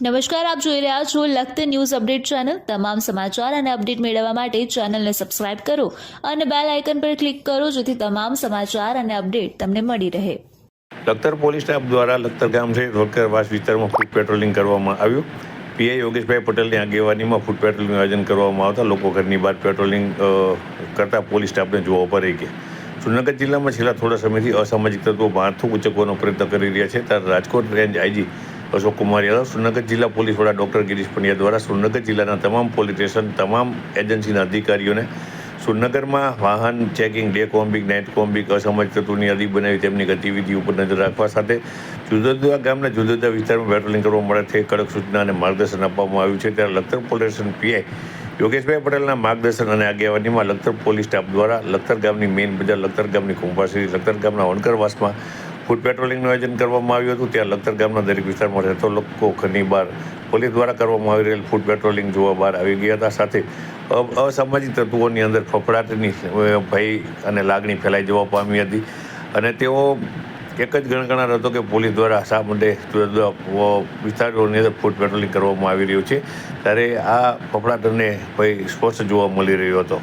નમસ્કાર, આપ જોઈ રહ્યા છો લખત ન્યૂઝ અપડેટ ચેનલ। તમામ સમાચાર અને અપડેટ મેળવવા માટે ચેનલને સબસ્ક્રાઇબ કરો અને બેલ આઇકન પર ક્લિક કરો જેથી તમામ સમાચાર અને અપડેટ તમને મળી રહે। લખતર પોલીસ સ્ટાફ દ્વારા લખતર ગામ સહિત વડકરવાસ વિસ્તારમાં ફૂડ પેટ્રોલિંગ કરવામાં આવ્યું। પીઆઈ યોગેશભાઈ પટેલની આગેવાનીમાં ફૂડ પેટ્રોલિંગનું આયોજન કરવામાં આવતા લોકો ઘરની બહાર પેટ્રોલિંગ કરતા પોલીસ સ્ટાફને જોવા પડી ગયા। જૂનાગઢ જિલ્લામાં છેલ્લા થોડા સમયથી અસામાજિક તત્વો માથું ઉંચકવાનો પ્રયત્ન કરી રહ્યા છે ત્યારે રાજકોટ રેન્જ આઈજી અશોક કુમાર યાદવ, જૂનાગઢ જિલ્લા પોલીસ વડા ડૉક્ટર ગિરીશ પંડ્યા દ્વારા જૂનાગઢ જિલ્લાના તમામ પોલીસ સ્ટેશન, તમામ એજન્સીના અધિકારીઓને જૂનાગઢમાં વાહન checking, day combing, night combing, અસામાજિક તત્વોની યાદી બનાવી તેમની ગતિવિધિ ઉપર નજર રાખવા સાથે જુદા જુદા ગામના જુદા જુદા વિસ્તારમાં પેટ્રોલિંગ કરવા માટે કડક સૂચના અને માર્ગદર્શન આપવામાં આવ્યું છે। ત્યારે લખતર પોલીસ સ્ટેશન પીઆઈ યોગેશભાઈ પટેલના માર્ગદર્શન અને આગેવાનીમાં લખતર પોલીસ સ્ટાફ દ્વારા લખતર ગામની મેઇન બજાર, લખતર ગામની કુંભાશ્રી, લખતર ગામના વણકરવાસમાં ફૂડ પેટ્રોલિંગનું આયોજન કરવામાં આવ્યું હતું। ત્યાં લખતર ગામના દરેક વિસ્તારમાં રહેતો લોકો ઘરની બહાર પોલીસ દ્વારા કરવામાં આવી રહેલ ફૂડ પેટ્રોલિંગ જોવા બહાર આવી ગયા હતા। સાથે અસામાજિક તત્વોની અંદર ફફડાટની ભય અને લાગણી ફેલાઈ જવા પામી હતી અને તેઓ એક જ ગણગણાર હતો કે પોલીસ દ્વારા શા માટે જુદા જુદા વિસ્તારોની અંદર ફૂડ પેટ્રોલિંગ કરવામાં આવી રહ્યું છે, ત્યારે આ ફફડાટ અને ભય સ્પષ્ટ જોવા મળી રહ્યો હતો।